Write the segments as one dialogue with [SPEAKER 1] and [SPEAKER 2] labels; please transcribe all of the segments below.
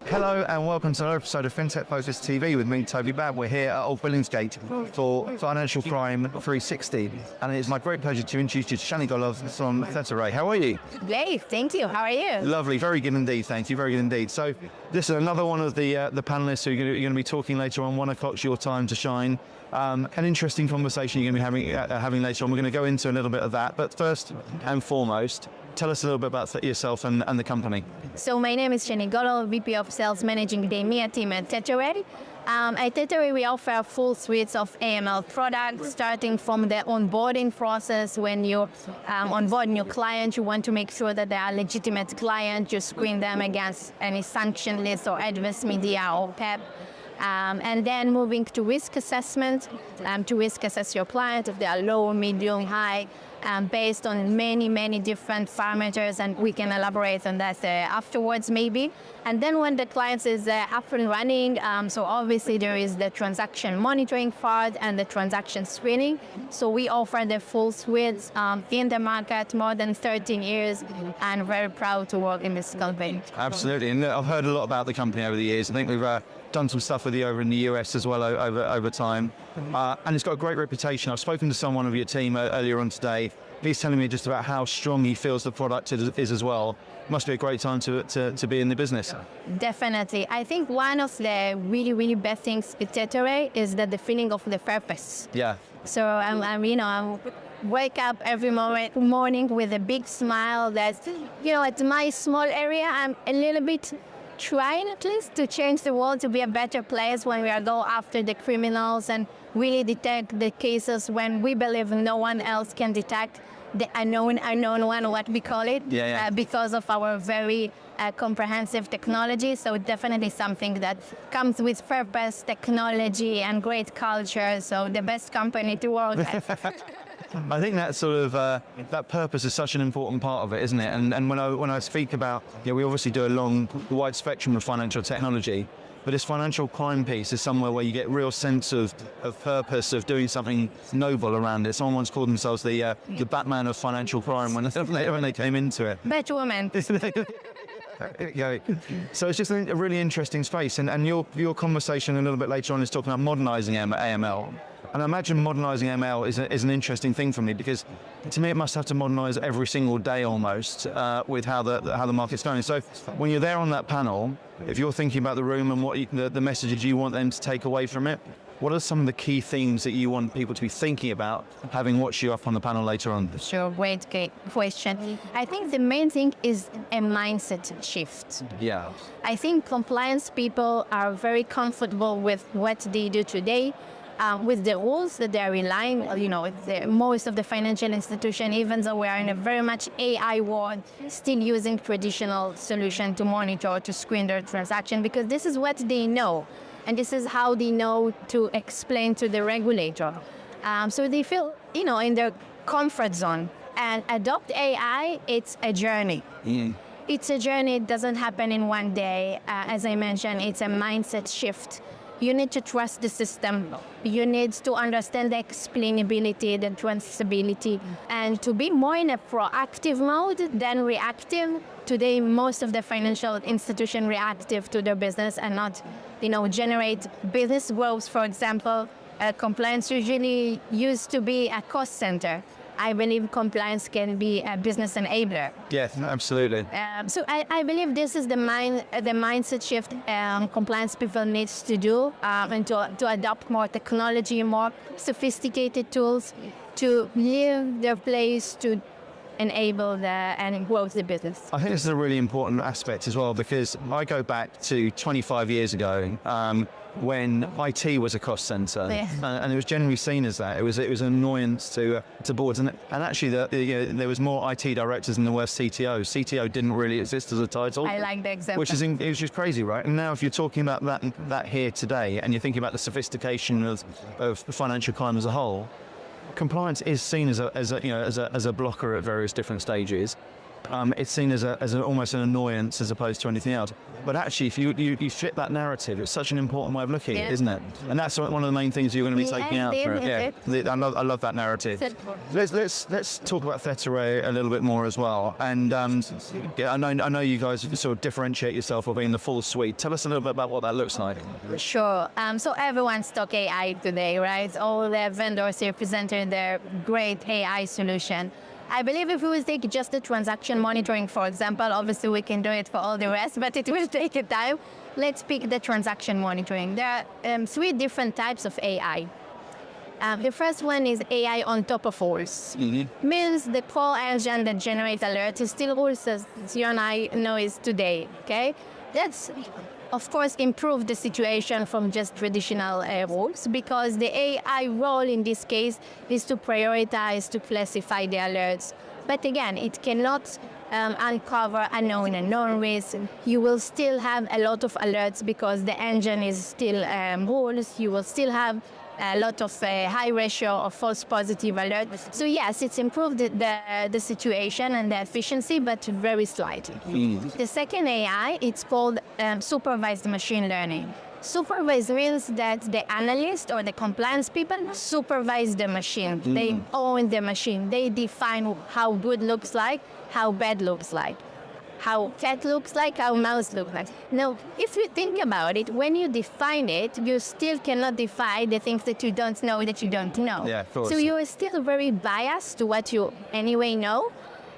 [SPEAKER 1] Hello and welcome to another episode of FinTech Focus TV with me, Toby. We're here at Old Billingsgate for Financial Crime 360, and it is my great pleasure to introduce you to Shani Golov from ThetaRay. How are you?
[SPEAKER 2] Great, thank you. How are you?
[SPEAKER 1] Lovely, very good indeed, thank you, very good indeed. So this is another one of the panellists who are going to be talking later on. 1 o'clock's your time to shine. An interesting conversation you're going to be having later on. We're going to go into a little bit of that, but first and foremost, tell us a little bit about yourself and the company.
[SPEAKER 2] So my name is Shani Golov, VP of Sales, managing the EMEA team at ThetaRay. At ThetaRay, we offer full suites of AML products, starting from the onboarding process. When you onboard new client, you want to make sure that they are a legitimate client. You screen them against any sanction list or adverse media or PEP. And then moving to risk assessment, to risk assess your client if they are low, medium, high, based on many different parameters, and we can elaborate on that afterwards maybe. And then when the client is up and running, so obviously there is the transaction monitoring part and the transaction screening. So we offer the full suite in the market, more than 13 years, and very proud to work in this company.
[SPEAKER 1] Absolutely, and I've heard a lot about the company over the years. I think we've done some stuff with you over in the US as well over time, and it's got a great reputation. I've spoken to someone of your team earlier on today. He's telling me just about how strong he feels the product is as well. Must be a great time to be in the business.
[SPEAKER 2] Definitely. I think one of the really best things with ThetaRay is that the feeling of the purpose.
[SPEAKER 1] Yeah.
[SPEAKER 2] So I wake up every morning with a big smile that, at my small area, I'm a little bit trying at least to change the world to be a better place when we are go after the criminals and really detect the cases when we believe no one else can detect the unknown one, what we call it, because of our very comprehensive technology. So definitely something that comes with purpose, technology, and great culture. So the best company to work at.
[SPEAKER 1] I think that sort of that purpose is such an important part of it, isn't it? And when I speak about, we obviously do a wide spectrum of financial technology, but this financial crime piece is somewhere where you get real sense of purpose, of doing something noble around it. Someone once called themselves the Batman of financial crime when they came into it.
[SPEAKER 2] Batwoman.
[SPEAKER 1] So it's just a really interesting space, and your conversation a little bit later on is talking about modernizing AML. And I imagine modernizing AML is an interesting thing for me, because to me it must have to modernize every single day almost with how the market's going. So when you're there on that panel, if you're thinking about the room and what the messages you want them to take away from it, what are some of the key themes that you want people to be thinking about, having watched you up on the panel later on?
[SPEAKER 2] Sure, great question. I think the main thing is a mindset shift.
[SPEAKER 1] Yeah.
[SPEAKER 2] I think compliance people are very comfortable with what they do today, with the rules that they're relying, most of the financial institution, even though we are in a very much AI world, still using traditional solution to monitor, to screen their transaction, because this is what they know. And this is how they know to explain to the regulator. So they feel, in their comfort zone. And adopt AI, it's a journey. It's a journey. It doesn't happen in one day. As I mentioned, it's a mindset shift. You need to trust the system. You need to understand the explainability, the traceability, and to be more in a proactive mode than reactive. Today, most of the financial institutions reactive to their business and not, generate business growth. For example, compliance usually used to be a cost center. I believe compliance can be a business enabler.
[SPEAKER 1] Yes, absolutely.
[SPEAKER 2] So I believe this is the mindset shift compliance people needs to do, and to adopt more technology, more sophisticated tools to leave their place to enable and grow the business.
[SPEAKER 1] I think this is a really important aspect as well, because I go back to 25 years ago when IT was a cost center, and it was generally seen as that. It was an annoyance to boards, and actually there was more IT directors than there were CTOs. CTO didn't really exist as a title.
[SPEAKER 2] I like the example.
[SPEAKER 1] Which is just crazy, right? And now if you're talking about that here today, and you're thinking about the sophistication of financial crime as a whole, compliance is seen as a blocker at various different stages. it's seen as almost an annoyance as opposed to anything else. But actually, if you fit that narrative, it's such an important way of looking at it, isn't it? And that's one of the main things you're going to be taking out for it. Yeah, I love that narrative. Let's talk about ThetaRay a little bit more as well. And I know you guys sort of differentiate yourself for being the full suite. Tell us a little bit about what that looks like.
[SPEAKER 2] Sure. So everyone's talking AI today, right? All the vendors here presenting their great AI solution. I believe if we will take just the transaction monitoring, for example, obviously we can do it for all the rest, but it will take a time. Let's pick the transaction monitoring. There are 3 different types of AI. The first one is AI on top of rules. Means the core engine that generates alerts is still rules as you and I know is today, okay? That's, of course, improve the situation from just traditional rules, because the AI role in this case is to prioritize, to classify the alerts. But again, it cannot uncover unknown risks. You will still have a lot of alerts because the engine is still rules. You will still have a lot of high ratio of false positive alerts. So yes, it's improved the situation and the efficiency, but very slightly. The second AI, it's called supervised machine learning. Supervised means that the analyst or the compliance people supervise the machine. They own the machine. They define how good looks like, how bad looks like, how cat looks like, how mouse looks like. Now, if you think about it, when you define it, you still cannot define the things that you don't know that you don't know.
[SPEAKER 1] Yeah, of course.
[SPEAKER 2] So you are still very biased to what you anyway know.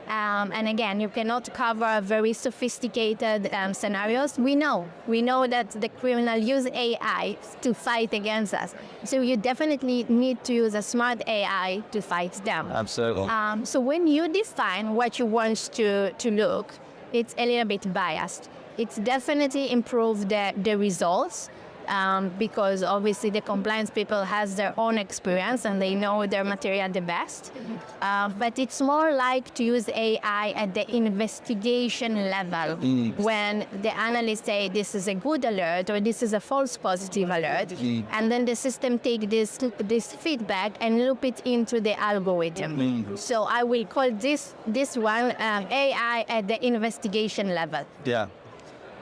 [SPEAKER 2] And again, you cannot cover very sophisticated scenarios. We know that the criminal use AI to fight against us. So you definitely need to use a smart AI to fight them.
[SPEAKER 1] Absolutely.
[SPEAKER 2] So when you define what you want to look, it's a little bit biased. It's definitely improved the results. Because obviously the compliance people has their own experience and they know their material the best. But it's more like to use AI at the investigation level. When the analysts say this is a good alert or this is a false positive alert, and then the system take this feedback and loop it into the algorithm. So I will call this one AI at the investigation level.
[SPEAKER 1] Yeah.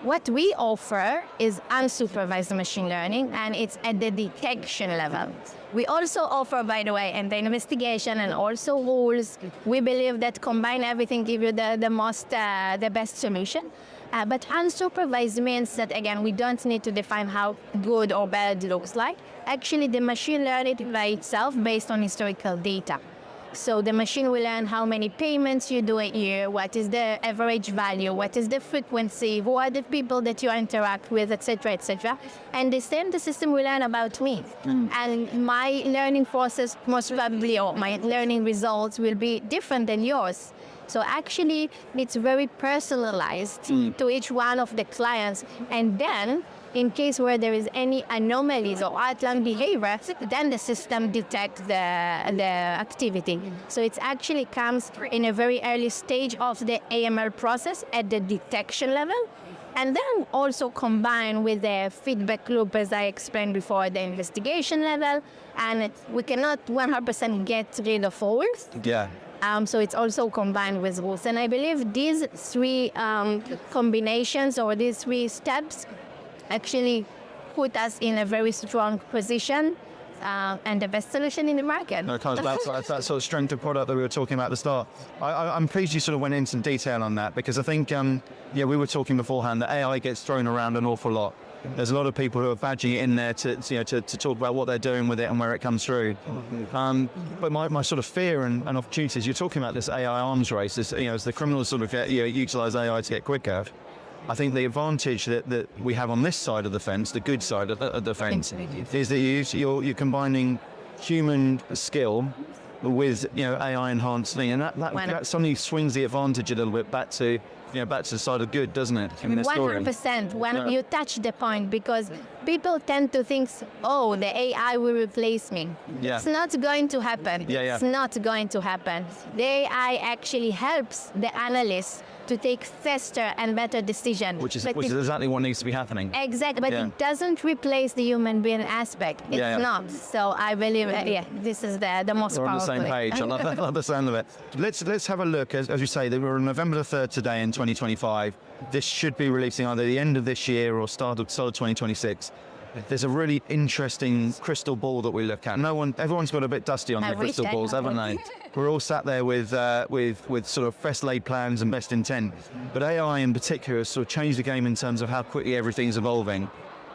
[SPEAKER 2] What we offer is unsupervised machine learning, and it's at the detection level. We also offer, by the way, and the investigation and also rules. We believe that combine everything give you the best solution. But unsupervised means that, again, we don't need to define how good or bad it looks like. Actually, the machine learns it by itself based on historical data. So the machine will learn how many payments you do a year, what is the average value, what is the frequency, who are the people that you interact with, etc., etc. And the system will learn about me. And my learning process, most probably, or my learning results will be different than yours. So actually, it's very personalized to each one of the clients. And then, in case where there is any anomalies or outline behavior, then the system detects the activity. So it actually comes in a very early stage of the AML process at the detection level, and then also combined with the feedback loop, as I explained before, the investigation level. And we cannot 100% get rid of rules.
[SPEAKER 1] Yeah.
[SPEAKER 2] So it's also combined with rules. And I believe these 3 combinations or these 3 steps actually put us in a very strong position and the best solution in the market.
[SPEAKER 1] No, that's that sort of strength of product that we were talking about at the start. I'm pleased you sort of went into some detail on that, because I think, we were talking beforehand that AI gets thrown around an awful lot. There's a lot of people who are badging it in there to talk about what they're doing with it and where it comes through. But my sort of fear and opportunities, you're talking about this AI arms race, as the criminals sort of utilize AI to get quicker. I think the advantage that we have on this side of the fence, the good side of the fence, is that you're combining human skill with AI enhancing, and that suddenly swings the advantage a little bit back to the side of good, doesn't it?
[SPEAKER 2] 100%. You touch the point, because people tend to think, oh, the AI will replace me.
[SPEAKER 1] Yeah.
[SPEAKER 2] It's not going to happen.
[SPEAKER 1] Yeah.
[SPEAKER 2] It's not going to happen. The AI actually helps the analysts to take faster and better decisions.
[SPEAKER 1] Which is exactly what needs to be happening.
[SPEAKER 2] Exactly, but it doesn't replace the human being aspect. It's not. So I believe, this is the most
[SPEAKER 1] We're on the
[SPEAKER 2] powerful.
[SPEAKER 1] same page. I love the sound of it. Let's have a look. As you say, we're on November the 3rd today in 2025. This should be releasing either the end of this year or start of 2026. There's a really interesting crystal ball that we look at. Everyone's got a bit dusty on their crystal balls, haven't they? We're all sat there with sort of best laid plans and best intent. But AI in particular has sort of changed the game in terms of how quickly everything's evolving.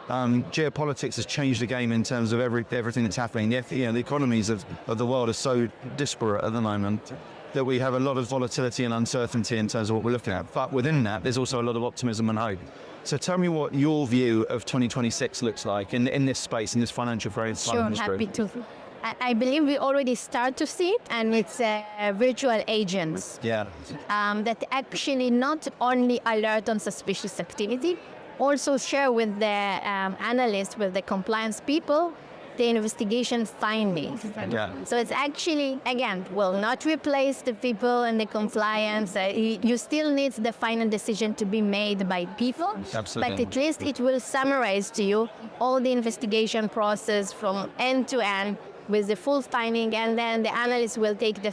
[SPEAKER 1] Geopolitics has changed the game in terms of everything that's happening. The economies of the world are so disparate at the moment that we have a lot of volatility and uncertainty in terms of what we're looking at. But within that, there's also a lot of optimism and hope. So tell me what your view of 2026 looks like in this space, in this financial frame.
[SPEAKER 2] Sure, happy to. I believe we already start to see it, and it's virtual agents. That actually not only alert on suspicious activity, also share with the analysts, with the compliance people, the investigation findings. So it's actually, again, will not replace the people and the compliance. You still need the final decision to be made by people.
[SPEAKER 1] Absolutely.
[SPEAKER 2] But at least it will summarize to you all the investigation process from end to end with the full finding, and then the analyst will take the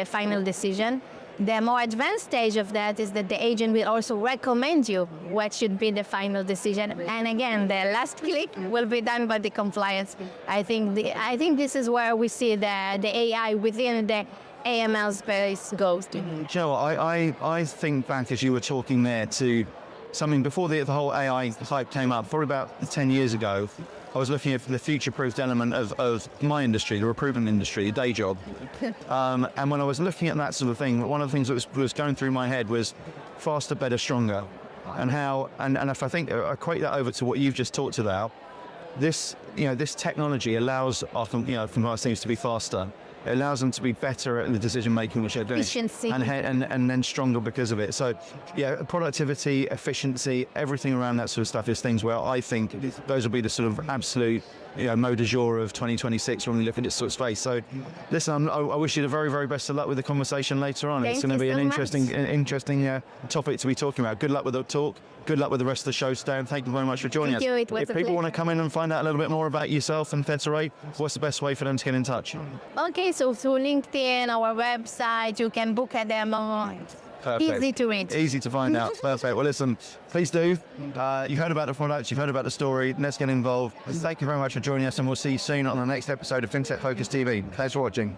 [SPEAKER 2] final decision. The more advanced stage of that is that the agent will also recommend you what should be the final decision. And again, the last click will be done by the compliance. I think this is where we see the AI within the AML space goes to.
[SPEAKER 1] Joe, I think back as you were talking there to something before the whole AI hype came up, probably about 10 years ago. I was looking at the future-proofed element of my industry, the recruitment industry, the day job. And when I was looking at that sort of thing, one of the things that was going through my head was faster, better, stronger. And if I equate that over to what you've just talked about, this technology allows our compliance teams to be faster. It allows them to be better at the decision making which they're doing,
[SPEAKER 2] efficiency,
[SPEAKER 1] and then stronger because of it. So, productivity, efficiency, everything around that sort of stuff is things where I think those will be the sort of absolute mot du jour of 2026 when we look at this sort of space. So, listen, I wish you the very, very best of luck with the conversation later on. It's going to be an interesting topic to be talking about. Good luck with the talk. Good luck with the rest of the show today, and thank you very much for joining us. If people want to come in and find out a little bit more about yourself and ThetaRay, what's the best way for them to get in touch?
[SPEAKER 2] Okay, so through LinkedIn, our website, you can book a demo.
[SPEAKER 1] Perfect.
[SPEAKER 2] Easy to read.
[SPEAKER 1] Easy to find out. Perfect. Well, listen, please do. You've heard about the products, you've heard about the story. Let's get involved. Thank you very much for joining us, and we'll see you soon on the next episode of FinTech Focus TV. Thanks for watching.